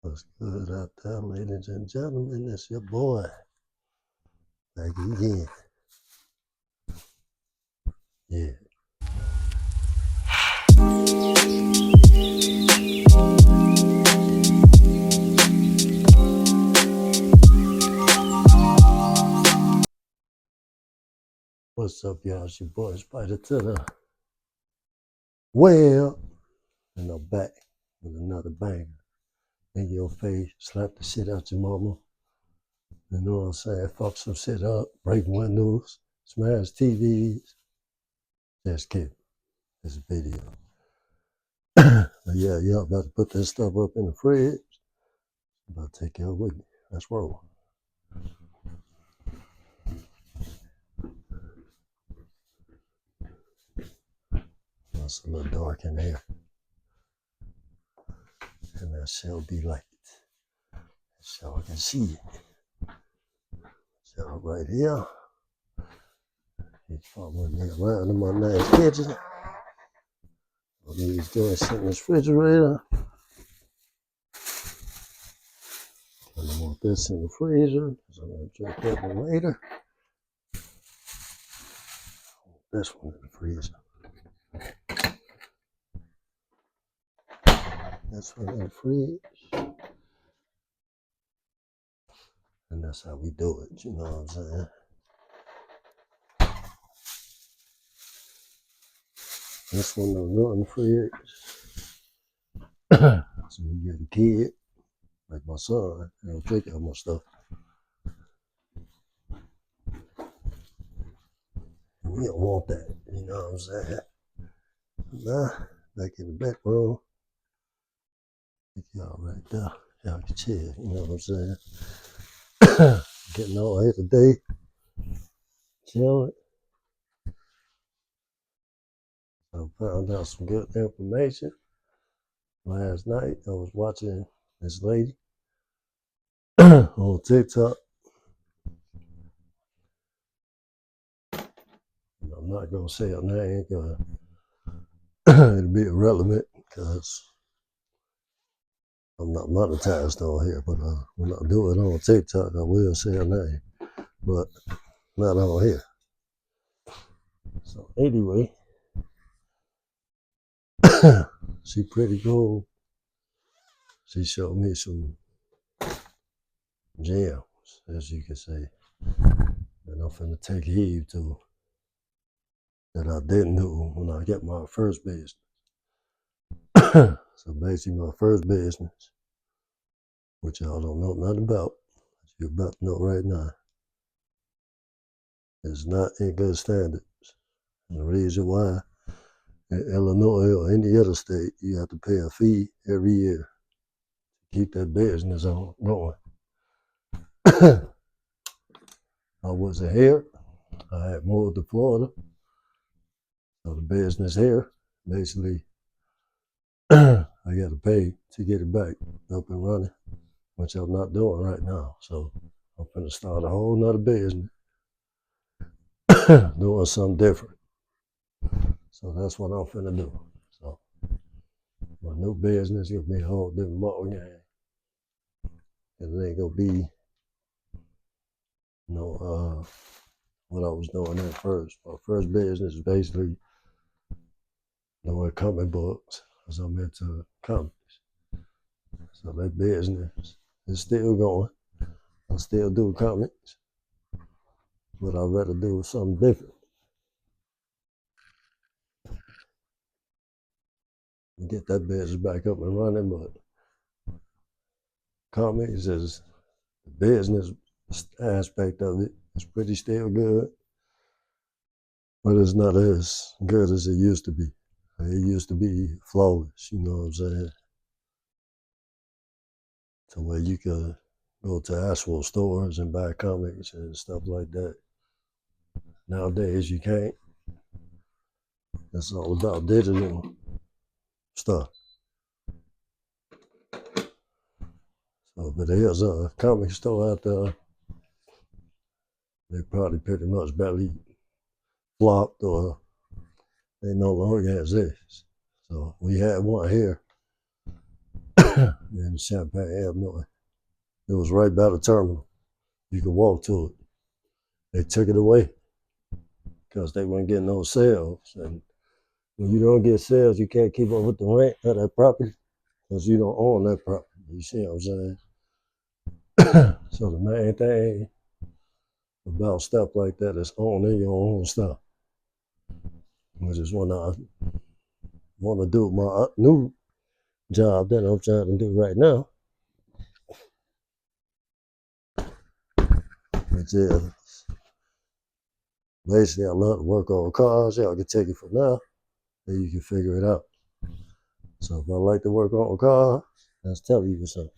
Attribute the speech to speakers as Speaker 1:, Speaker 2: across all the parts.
Speaker 1: What's good out there, ladies and gentlemen? It's your boy back again. Yeah. What's up, y'all? It's your boy Spida-Web. Well, and I'm back with another banger. In your face, slap the shit out your mama. You know what I'm saying? Fuck some shit up, break windows, smash TVs. Just kidding. It's a video. But yeah, y'all about to put this stuff up in the fridge. I'm about to take y'all with me. Let's roll. It's a little dark in here. And that shall be light. So I can see it. So right here. He's following me around in my nice kitchen. All these joints in this refrigerator. And I want this in the freezer, because I'm going to drink that one later. This one in the freezer. This one in the fridge. And that's how we do it, you know what I'm saying? This one don't go in the fridge. So you get a kid, like my son, he'll take out my stuff. We don't want that, you know what I'm saying? Nah, back in the back room. Y'all right there. Y'all can chill, you know what I'm saying? Getting all here today. Chilling. I found out some good information. Last night I was watching this lady on TikTok. And I'm not gonna say her name because it'll be irrelevant because I'm not monetized on here, but when I do it on TikTok, I will say her name, but not on here. So anyway, she pretty cool. She showed me some gems, as you can say, that I'm finna take heed to that I didn't do when I got my first business. So basically my first business, which y'all don't know nothing about, you're about to know right now, is not in good standards. And the reason why, in Illinois or any other state, you have to pay a fee every year to keep that business on going. I wasn't here. I had moved to Florida. So the business here, basically, I got to pay to get it back up and running, which I'm not doing right now. So I'm going to start a whole nother business, doing something different. So that's what I'm finna do. So my new business gonna be a whole different ball game. And it ain't gonna be what I was doing at first. My first business is basically doing comic books, because I'm into comics. So that business is still going. I still do comics, but I'd rather do something different. Get that business back up and running, but comics is the business aspect of it. It's pretty still good, but it's not as good as it used to be. It used to be flawless, you know what I'm saying? To where you could go to actual stores and buy comics and stuff like that. Nowadays you can't. It's all about digital stuff. So, but there's a comic store out there. They probably pretty much barely flopped or they no longer exist. So we had one here in Champaign, Illinois. It was right by the terminal. You could walk to it. They took it away because they weren't getting no sales. And when you don't get sales, you can't keep up with the rent of that property because you don't own that property. You see what I'm saying? So the main thing about stuff like that is owning your own stuff, which is what I want to do. My new job that I'm trying to do right now, which is basically I love to work on cars. Y'all can take it from now, then you can figure it out. So if I like to work on a car, that's telling you something.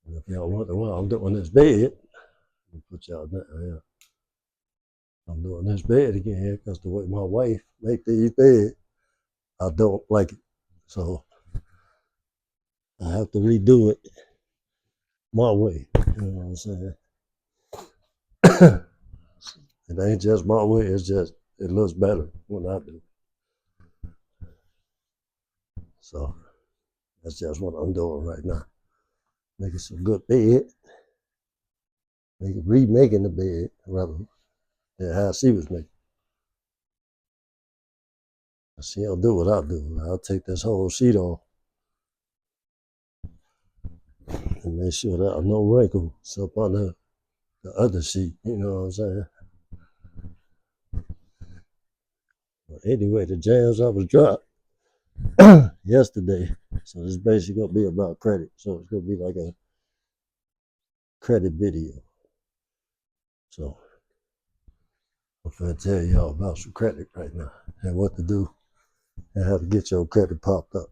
Speaker 1: And if y'all wonder why I'm doing this bed, let me put y'all down here. I'm doing this bed again because the way my wife make these beds, I don't like it. So I have to redo it my way. You know what I'm saying? It ain't just my way, it's just it looks better when I do. So that's just what I'm doing right now. Making some good bed. Remaking the bed rather than how she was making. She don't do what I do. I'll take this whole sheet off and make sure there are no wrinkles up on the other sheet. You know what I'm saying? But anyway, the jams I was dropped yesterday. So it's basically gonna be about credit. So it's gonna be like a credit video. So I'm gonna tell y'all about some credit right now and what to do and how to get your credit popped up.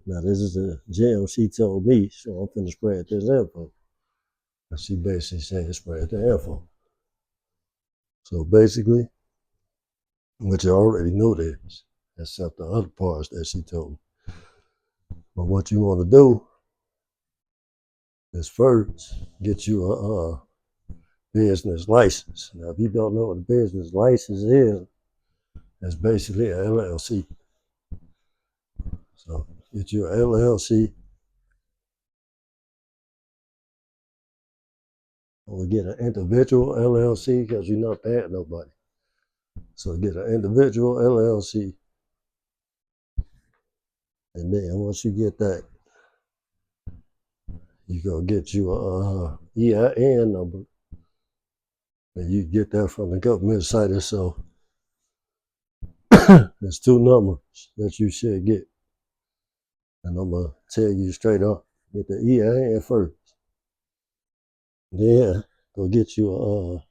Speaker 1: Now this is a gem she told me, so I'm finna spread this info. And she basically said spread the info. So basically, which you already knew this, except the other parts that she told me. But what you want to do is first get you a business license. Now, if you don't know what a business license is, it's basically an LLC. So get you an LLC, or get an individual LLC because you're not paying nobody. So get an individual LLC, and then once you get that, you go get you a EIN number, and you get that from the government site or so. There's two numbers that you should get, and I'm gonna tell you straight up: get the EIN first, then go get you a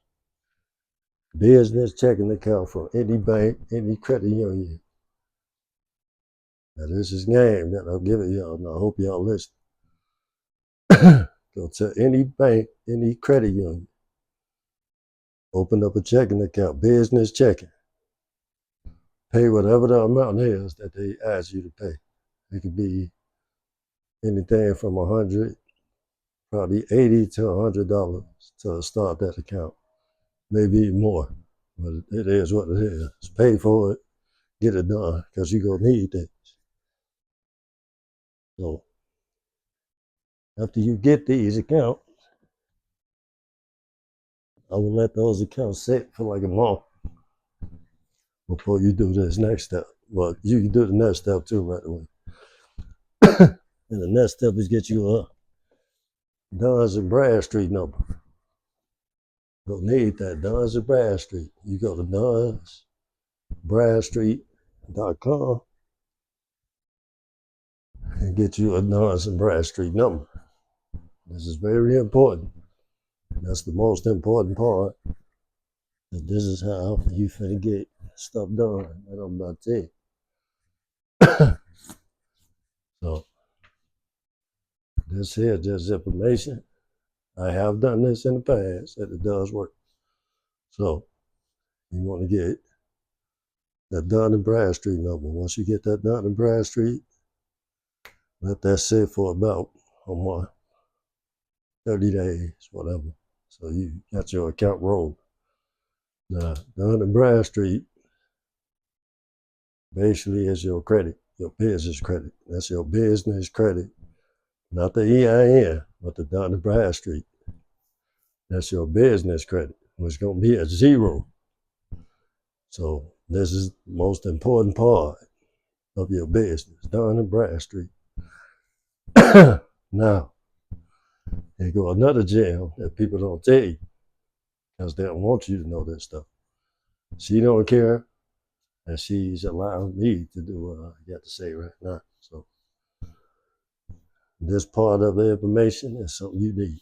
Speaker 1: business checking account from any bank, any credit union. Now this is game that I'm giving y'all, and I hope y'all listen. Go to any bank, any credit union, open up a checking account, business checking. Pay whatever the amount is that they ask you to pay. It could be anything from $100, probably $80 to $100 to start that account. Maybe more, but it is what it is. Pay for it, get it done, because you're gonna need that. So after you get these accounts, I will let those accounts sit for like a month before you do this next step. But you can do the next step too right away. And the next step is get you a Duns and Bradstreet number. You'll need that, Duns and Bradstreet. You go to dunsbradstreet.com and get you a Duns and Bradstreet number. This is very important. That's the most important part. This is how you finna get stuff done that I'm about to tell you. So this here is just information. I have done this in the past and it does work. So you want to get that Dun and Bradstreet number. Once you get that Dun and Bradstreet, let that sit for about a month, 30 days, whatever. So you got your account rolled. Now, Dun and Bradstreet basically is your credit, your business credit. That's your business credit, not the EIN, but the Dun& Bradstreet. That's your business credit, which is going to be at zero. So this is the most important part of your business, Dun & Bradstreet. Now, there go another gem that people don't tell you because they don't want you to know this stuff. She don't care, and she's allowing me to do what I got to say right now. So this part of the information is something you need.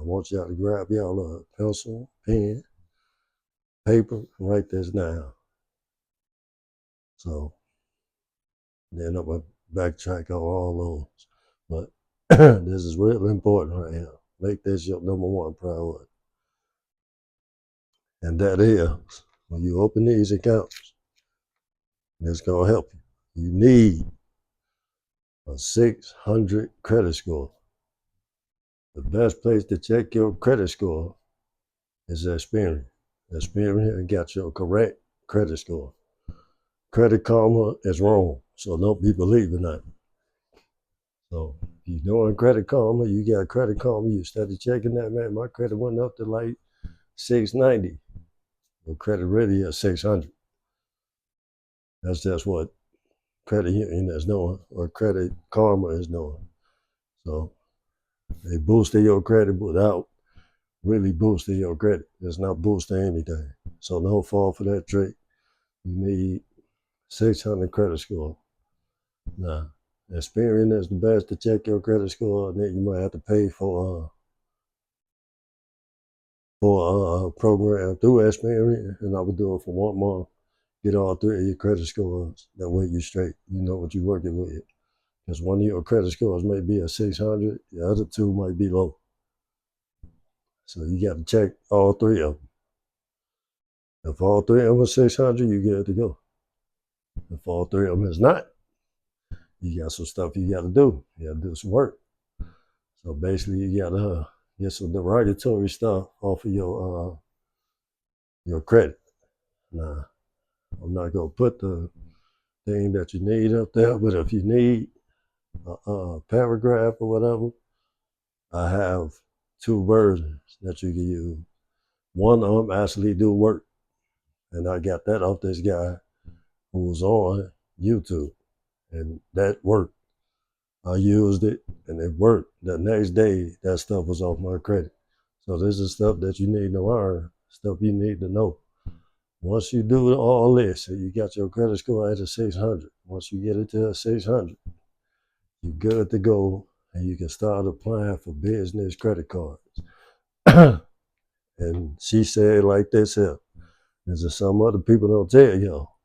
Speaker 1: I want y'all to grab y'all a pencil, pen, paper, and write this down. So then I'm going to backtrack on all those. But this is really important right here. Make this your number one priority. And that is, when you open these accounts, it's going to help you. You need a 600 credit score. The best place to check your credit score is Experian. Experian got your correct credit score. Credit Karma is wrong, so don't be believing that. So if you're doing Credit Karma, you got Credit Karma, you started checking that, man, my credit went up to like 690. Your credit really is 600. That's just what Credit Union is doing, or Credit Karma is doing. So they boosted your credit without really boosting your credit. It's not boosting anything. So no fall for that trick. You need 600 credit score. Now, Experian is the best to check your credit score, and then you might have to pay for a program through Experian, and I would do it for 1 month. Get all 3 of your credit scores. That way you straight. You know what you're working with. Because one of your credit scores may be a 600, the other 2 might be low. So you got to check all 3 of them. If all 3 of them are 600, you good to go. If all 3 of them is not, you got some stuff you got to do. You got to do some work. So basically, you got to get some derogatory stuff off of your credit. Now, I'm not going to put the thing that you need up there, but if you need a paragraph or whatever, I have 2 versions that you can use. One of them actually do work, and I got that off this guy who was on YouTube, and that worked. I used it, and it worked. The next day, that stuff was off my credit. So this is stuff that you need to learn, stuff you need to know. Once you do all this, and you got your credit score at a 600, once you get it to a 600, you're good to go, and you can start applying for business credit cards. And she said like this here, there's some other people don't tell y'all.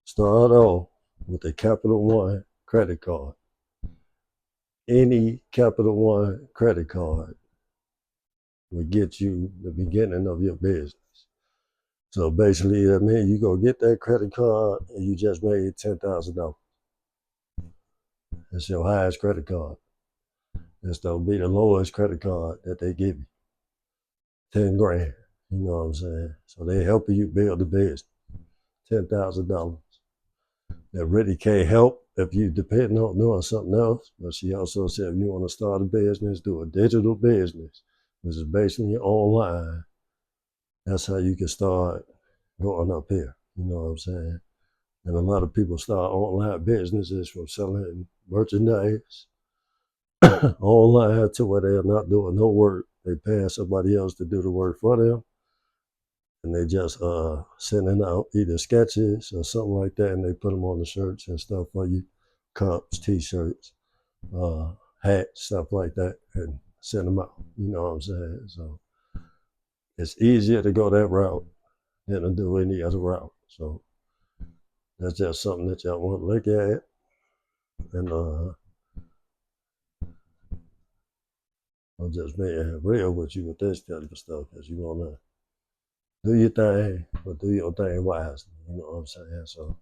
Speaker 1: Start off with a Capital One credit card. Any Capital One credit card will get you the beginning of your business. So basically, that means you go get that credit card and you just made $10,000. That's your highest credit card. This will be the lowest credit card that they give you. 10 grand. You know what I'm saying? So they helping you build the business. $10,000. That really can't help if you depend on doing something else. But she also said if you want to start a business, do a digital business, which is basically online. That's how you can start going up here. You know what I'm saying? And a lot of people start online businesses from selling merchandise online to where they're not doing no work. They pay somebody else to do the work for them. And they just sending out either sketches or something like that, and they put them on the shirts and stuff for you, cups, t-shirts, hats, stuff like that, and send them out. You know what I'm saying? So it's easier to go that route than to do any other route. So that's just something that y'all want to look at. And I'm just being real with you with this type of stuff because you want to do your thing, but do your thing wisely. You know what I'm saying? So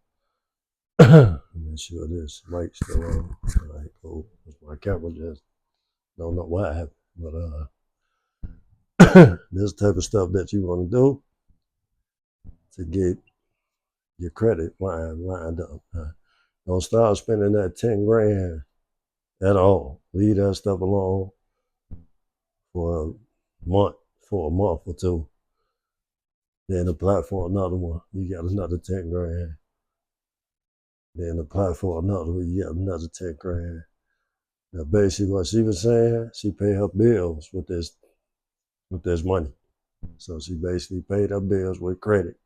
Speaker 1: make sure this mic's still on. All right, cool. My camera just don't know why happened. But this type of stuff that you want to do to get your credit lined up. Don't start spending that 10 grand at all. Leave that stuff alone for a month, or two. Then apply for another one. You got another 10 grand. Then apply for another one. You got another 10 grand. Now, basically, what she was saying, she paid her bills with this money. So she basically paid her bills with credit.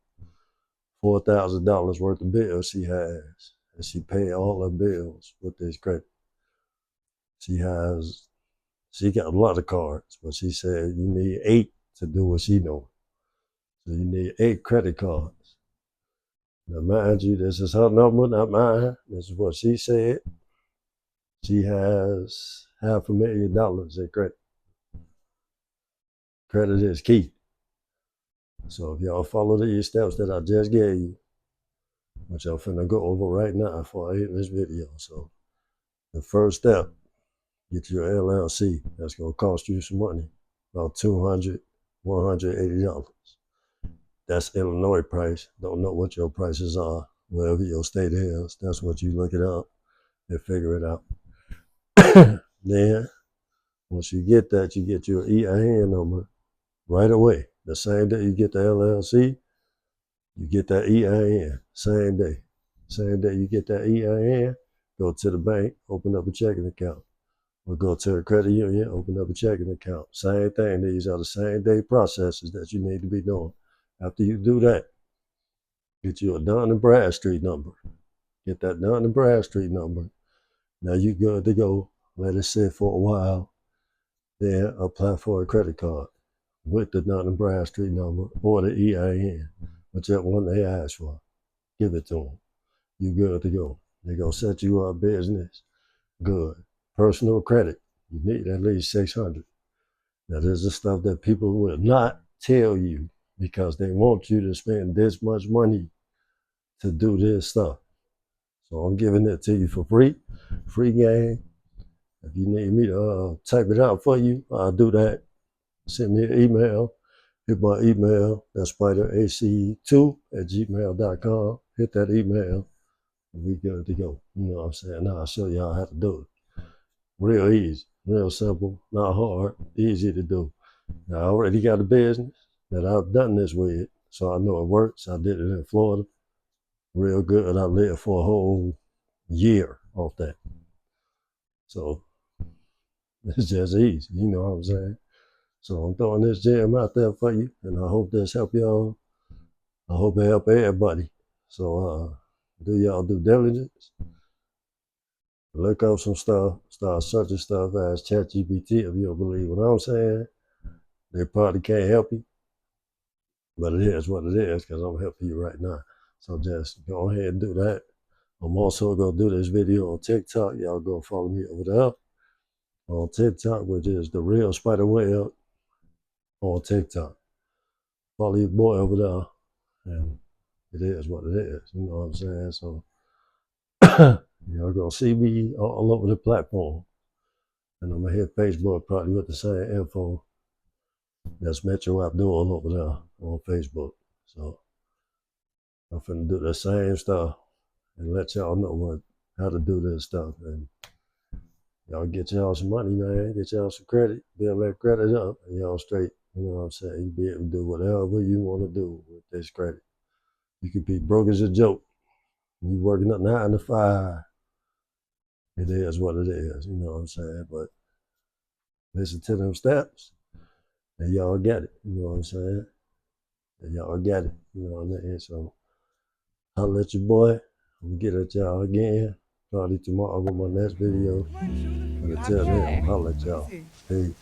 Speaker 1: $4,000 worth of bills she has, and she paid all her bills with this credit. She got a lot of cards, but she said you need 8 to do what she doing. So you need 8 credit cards. Now, mind you, this is her number, not mine. This is what she said. She has $500,000 in credit. Credit is key. So if y'all follow these steps that I just gave you, which I'm finna go over right now before I end this video. So the first step, get your LLC. That's gonna cost you some money, about $200, $180. That's Illinois price. Don't know what your prices are, wherever your state is. That's what you look it up and figure it out. Then, once you get that, you get your EIN number right away. The same day you get the LLC, you get that EIN, same day. Same day you get that EIN, go to the bank, open up a checking account. Or go to a credit union, open up a checking account. Same thing. These are the same day processes that you need to be doing. After you do that, get you a Dun and Bradstreet number. Get that Dun and Bradstreet number. Now you good to go. Let it sit for a while. Then apply for a credit card with the Dun and Bradstreet number or the EIN, whichever one they ask for. Give it to them. You good to go. They're going to set you up business. Good. Personal credit. You need at least 600. Now, there's the stuff that people will not tell you because they want you to spend this much money to do this stuff. So I'm giving it to you for free game. If you need me to type it out for you, I'll do that. Send me an email. Hit my email. That's spiderac2@gmail.com. Hit that email, and we good to go. You know what I'm saying? Now I'll show y'all how to do it. Real easy, real simple, not hard, easy to do. Now, I already got a business that I've done this with, so I know it works. I did it in Florida, real good. I lived for a whole year off that. So it's just easy, you know what I'm saying? So I'm throwing this gem out there for you, and I hope this help y'all. I hope it help everybody. So do y'all due diligence. Look up some stuff, start searching stuff as ChatGPT if you don't believe what I'm saying. They probably can't help you, but it is what it is because I'm helping you right now. So just go ahead and do that. I'm also going to do this video on TikTok. Y'all go follow me over there on TikTok, which is the real Spida-Web on TikTok. Follow your boy over there, and it is what it is. You know what I'm saying? So y'all going to see me all over the platform. And I'm going to hit Facebook probably with the same info. That's Metro Abdul over there on Facebook. So I'm finna do the same stuff and let y'all know how to do this stuff. And y'all get y'all some money, man. Get y'all some credit. Build that credit up, and y'all straight. You know what I'm saying? You be able to do whatever you want to do with this credit. You could be broke as a joke. You working up 9 to 5. It is what it is. You know what I'm saying? But listen to them steps, and y'all get it. You know what I'm saying? And y'all get it. You know what I mean? So holla at your boy. I'm gonna get at y'all again. Probably tomorrow with my next video. But until then, I'll holla at y'all. Peace.